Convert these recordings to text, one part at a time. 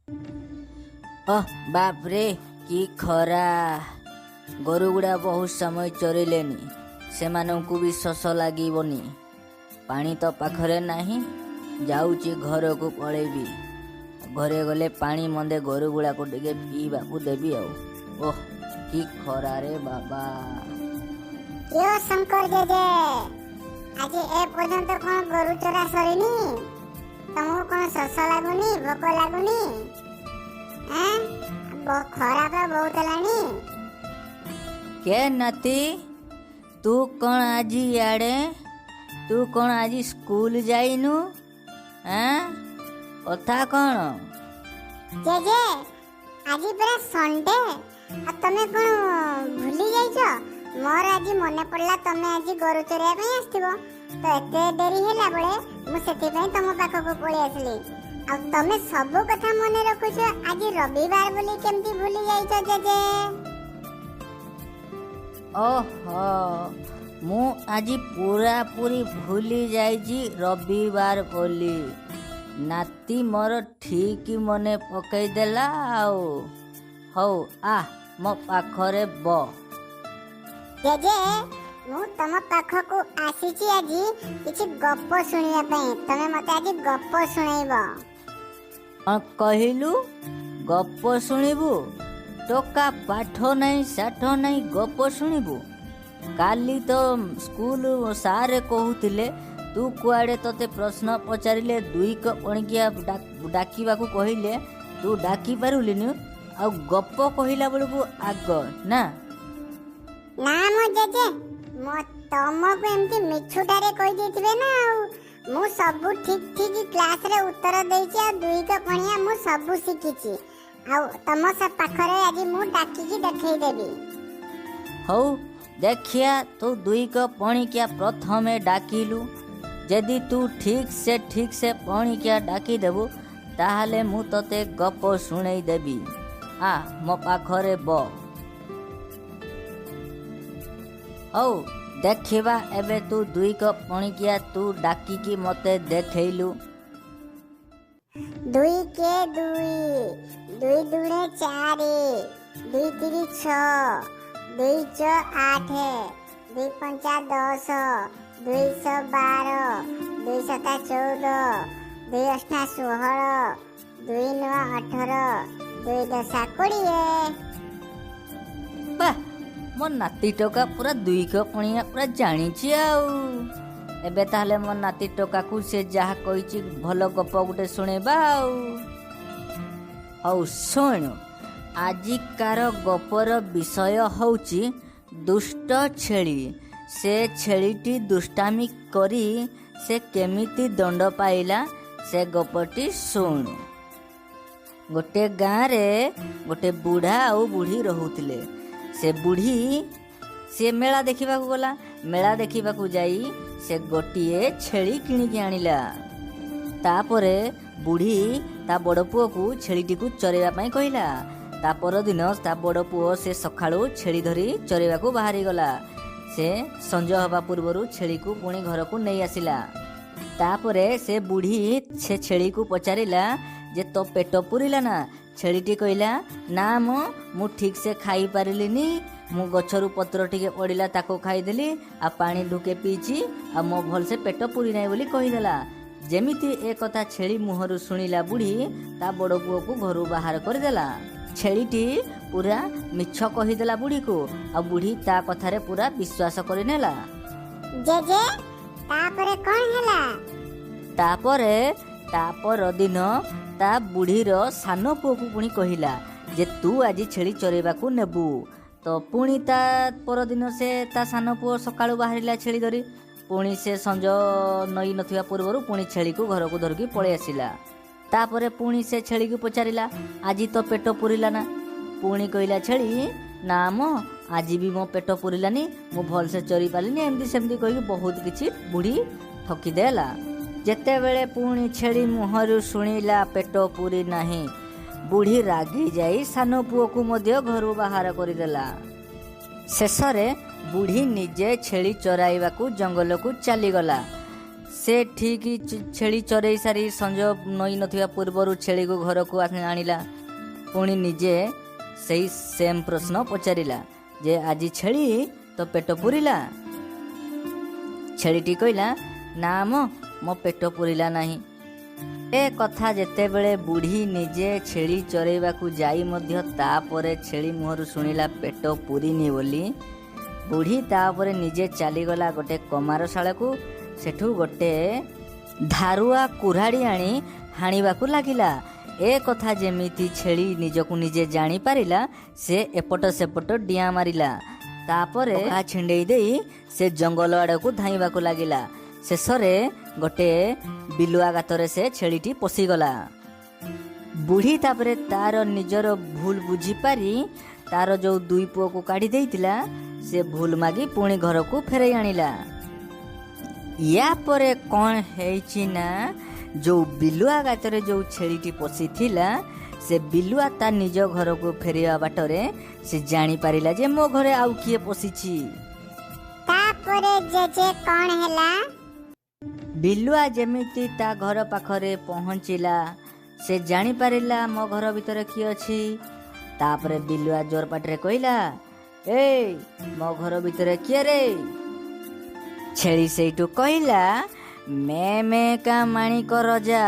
बाप रे कि खरा गोरुगुड़ा बहुत समय चरिलेनी सेमानंकु भी शोष लागबनी पानी तो पाखरे नाही जाऊची घर को पळेबी घरे गले पानी मंदे गोरुगुड़ा को टिके पीवाकू देबी ओह कि खरा रे बाबा क्यों शंकर जेजे आज ए पर्यंत कोन गरु चरा सरीनी तुमको कोन शोष लागुनी भोक लागुनी खरा तो बहुत लानी के नाती तू कौन आज याडे तू कौन आज स्कूल जाइनु कथा कौन जेजे आज पूरा संडे आ तमे कोन भूली जाइछो मोर आज मने पड़ला तमे आज गरु चरिया पे आस्तिबो तो एते देरी हैला बळे मु सेति पे तम पाखो को पळी आसली आ तमे सब कथा मने रखुछो आज रविवार बोली केमती भूली जाइछो जेजे ओहो मु आज पूरा पूरी भूली जाइजी रविवार बोली नाती मोर ठीक मने पकई देला हौ आ मो पाखरे ब जेजे मु तम पाखको आसीची आज किछि गप्प सुनिया पई तमे मते आज गप्प सुनाइबो कहिलु गप्प शुणिबु टोका पाठ नहीं साठ नहीं गप शुणिबु काली तो स्कूल सारे कहूतिले तू कुआडे तोते प्रश्न पचारिले दुई क पणिकिया डाकिबाकू कहिले तू डाकी पारुलिनु आ गप कहिला बेलकू आग ना मो जेजे मो तमको एमती मिछुटारे कहि देथिबे ना मु सब ठीक ठीक क्लास रे उत्तर देछि आ दुई क पणिया मु सब सिखिछि आ तम सब पाखरे आज मु डाकी की देखै देबी हौ देखिया तू दुई क पणिकिया प्रथमे डाकिलु यदि तू ठीक से पणिकिया डाकी देबु ताहले मु तते गप सुनै देबी आ मो पाखरे ब हौ देखिबा एबे तू दुई क पणिकिया तू डाकी की मते देखैलु दुई के दुई दुणे चारि दुई तिरी छ दुई च 8 दुई पंचा 10 दुई स 12 दुई सता 14 दुई अष्टा 16 दुई नवा 18 दुई दशा 20 बा मो नाती टोका पूरा दुई क पणिया पूरा जानिछि आउ एबे ताहले मो नाती टोका को से जहा कहिछि भलो गप गुटे सुनेबा हौ सुन आजिकार गपर विषय हौछि दुष्ट छेली से छेलीटी दुष्टामी करी से केमिति दंड पाइला से गपटी सुन गोटे गाँ रे गोटे बुढ़ा और बुढ़ी रहुतिले से बुढ़ी से मेला देखा गला मेला देखा जाई से गोटिए छेली किणिकी आनिला तापरे बुढ़ी ता बड़ पुओ को छेलीटी को चरेवा पई कहिला ता पर दिन ता बड़ पुओ से सखाळू छेली धरी चरेवा को बाहरी गला से संज हवा पूर्वरु छेली को पुणी घर को नहीं आसिला तापरे से बुढ़ी से छेली को पचारिला जे तो पेट पुरिला ना छेलीटी कहला ना मु ठीक से खाई पारिलिनी मु गछरु पत्र टिके पड़िला ताको खाईदेली आ पानी ढुके पीची आ मो भल से पेट पुरी नाही बोली कहिदेला जेमिति ए कथा छेली मुहरु सुनिला बुढ़ी ता बड़ पुओ को घरु बाहर करदेला छेलीटी पूरा मिछ कहिदेला बुढ़ी को आ बुढ़ी ता कथारे पूरा विश्वास करिनेला जेजे तापरे कोन हैला तापर दिन ता बुढ़ीर सान पुओ को पुणी कहिला जे तू आज छेली चरेबाकू नेबू तो पुणी ता परदिन से ता सान पुओ सकाळू बाहरिला छेली धरी पुणी से संज नई नथिबा पूर्वरु पुणी छेली को घर को धरकी पळे आसिला तापरे पुणी से छेली को पचारिला आज तो पेट पुरिला ना पुणी कहिला छेली ना मो आज भी मो पेट पुरिलानी मो भल से चरी पालिनी एमदी सेमदी कहि बहुत किछि बुढ़ी ठकी देला जेते बेले पुणी छेली मुहरु सुनिला पेट पुरी नाही बुढ़ी रागी जाई सान पुओ को मध्य घरु बाहर करदेला शेषरे बुढ़ी निजे छेली चराइबा को जंगल को चली गला से ठीक छेଳି चरेई सारी संज नई नथिबा पूर्वरु छेली को घर को आनिला। पुणी निजे सही सेम प्रश्न पचारिला जे आजी छेली तो पेट पुरिला। छेलीटी कहला ना मो पेट पुरिला नहीं। ए कथा जेतेबेले बुढ़ी निजे छेली चरेइबाकू जाई मध्य तापरे छेली मुहरु शुणिला पेट पुरीनी बोली, बुढ़ी तापरे निजे चलीगला गोटे कमारशाला को। सेठू गोटे धारुआ कुराड़ी आनी हाणिबाकू लागिला। ए कथा जेमिति छेली निजकू निजे जानी पारिला से एपट सेपट डिया मारिला। तापरे छिंडेई देई से जंगल आड़कू धाइबाकू लागिला। शेषरे गोटे बिलुआ गातरे से छेलीटी पशिगला। बुढ़ी तापरे तार निजर भूल बुझी पारी तार जो दुई पुओ को काढ़ी देइतिला से भूल मागी पुणी घर को फेरई आनिला। या परे कौन है ना जो बिलुआ गातरे जो छेलीटी पशी थिला से बिलुआ ता निज घर को फेरिया बाटरे से जानी पारिला जे मो घरे आउ किए पशिछि। तापरे जेजे कौन हैला? बिलुआ जेमिति ता घर पाखरे पहुँचिला से जानी पारिला मो घर भीतर किए अछि। तापरे बिलुआ जोर पाटरे कहला, ए मो घर भीतर किए रे? छेली सेठू कहला, मैं का माणिक रजा,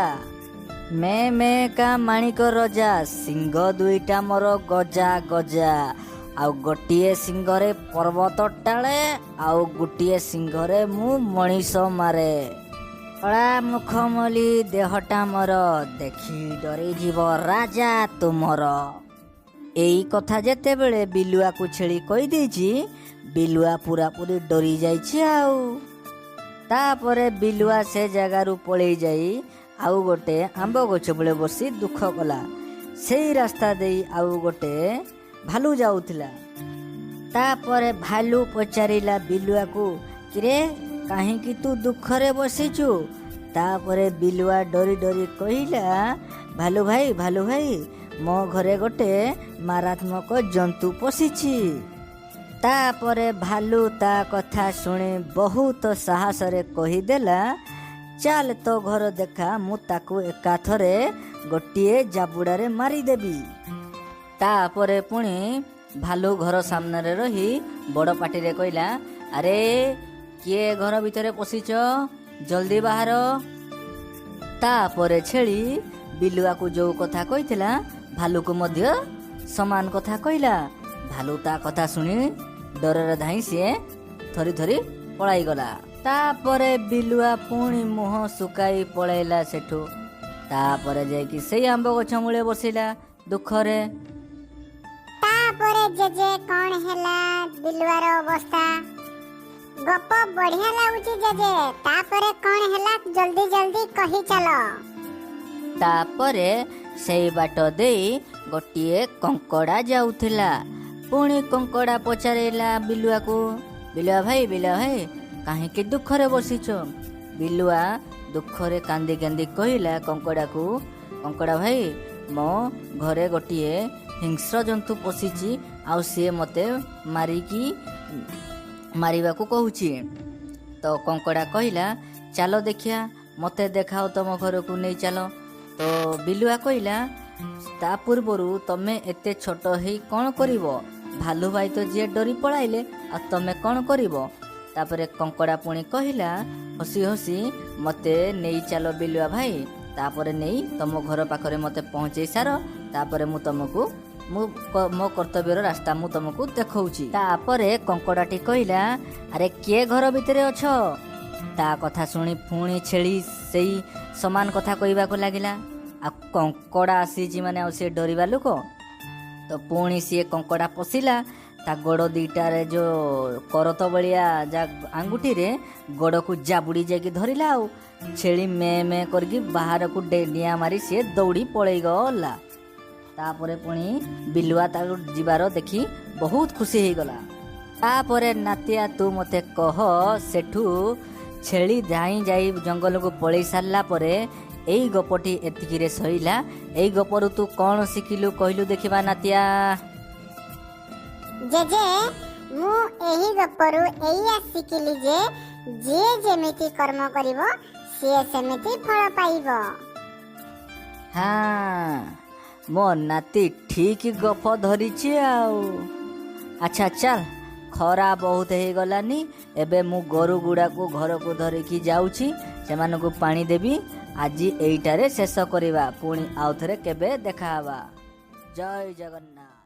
मैं का माणिक रजा, सिंह दुईटा मोर गजा गजा, आउ गोटिए सिंहरे पर्वत टाळे, आउ गोटिए सिंहरे मु मनीष मारे। कला मुखमली देहटा मोर, देखी डरी जीव राजा तुमर। एई कथा जेतेबेले बिलुआ को छेली कहि देछि, बिलुआ पूरा पूरी डरी जाइछि। आउ तापरे बिलुआ से जगारू पळेई जाई आउ गोटे आंब गछ बळे बसी दुख कला। सेई रास्ता देई आउ गोटे भालू जाउथिला। तापरे भालू पचारिला बिलुआ को, किरे काहे कि तू दुखरे बसिछु? तापरे बिलुआ डरी डरी कहिला, भालू भाई मो घरे गोटे मारात्मक जंतु पशिछि। तापरे भालू ता कथा शुणी बहुत साहस रे कहिदेला, चल तो घर देखा मु ताकू एकाथरे गोटिए जाबुड़ारे मारिदेबी। तापरे पुणी भालू घर सामने रे रही बड़ पाटी रे कहला, अरे किए घर भितरे पशिच, जल्दी बाहर। तापरे छेली बिलुआ को जो कथा कहिथिला भालू को मध्य समान कथा कहला। भालू ता कथा शुणी डररे धाई सी थरी थरी पलाई गला। तापरे बिलुआ पुणी मुह सुकाई पळैला सेठू। तापरे जाईकी सेई आंब गछ मूले बसिला दुखरे। तापरे जेजे कौन हैला बिलुआर अवस्था? गप बढ़िया लाଗୁଛି जेजे। तापरे कौन हैला जल्दी जल्दी कहि चलो। तापरे सेई बाट देई गोटिए कंकड़ा जाउथिला। पुणी कंकड़ा पचारेला बिलुआ को, बिलुआ भाई काहेकि दुखरे बसिछ? बिलुआ दुखरे कांदी कांदी कहला कंकड़ा को, कंकड़ा भाई मो घरे गोटिए हिंस्र जंतु पशिछि आउ से मते मारिबाकू कहूछि। तो कंकड़ा कहला, चलो देखिया मते देखाओ तुम घर को नहीं चलो। तो बिलुआ कहला, ता पूर्वरु तमे एते छोट हेई कौन करिवो? भालू भाई तो जे डरी पळाइले आ तमे कौन करिवो? तापरे कंकड़ा पुणी कहला हसी हसी, मते नहीं चलो बिलुआ भाई, तापरे नहीं तुम घर पाखरे मते पहुँचे सार, तापरे मु तुमको मो कर्तव्यर रास्ता मु तुमको देखौछि। तापरे कंकड़ाटी कहला, अरे किए घर भितरे अछ? ता कथा शुणी पुणी छेली सेई समान कथा कहबाकू लागिला। आ कंकड़ा आसीछि माने आ से डरिबा लोक। तो पुणी सी कंकड़ा पशिला ता गोड़ दीटारे जो करत बलिया जा आंगुठी रे गोड़ को जाबुड़ी जाके धरिला। आउ छेली में करके बाहर को डिया मारी सी दौड़ी पळेई गला। तापरे पुणी बिलुआ ताको जीवार देखी बहुत खुशी हो गला। तापरे नातिया तू मते कह, सेठू छेली धाई जाई जंगल को पळेई सारला परे एई गपटी एतिकी रे सईला। एई गपरु तू कौन शिखिलु कहलु देखिबा नातिया? जेजे मु एही गपरु एइया शिखिली जे जे जेमिति कर्म करिवो ସିଏ ସେମିତି ଫଳ ପାଇବ। ହଁ ମୋ ନାତି ଠିକ୍ ଗପ ଧରିଛି ଆଉ। ଆଚ୍ଛା ଚାଲ, ଖରା ବହୁତ ହେଇଗଲାନି, ଏବେ ମୁଁ ଗୋରୁ ଗୁଡ଼ାକୁ ଘରକୁ ଧରିକି ଯାଉଛି, ସେମାନଙ୍କୁ ପାଣି ଦେବି। ଆଜି ଏଇଟାରେ ଶେଷ କରିବା, ପୁଣି ଆଉଥରେ କେବେ ଦେଖାହେବା। ଜୟ ଜଗନ୍ନାଥ।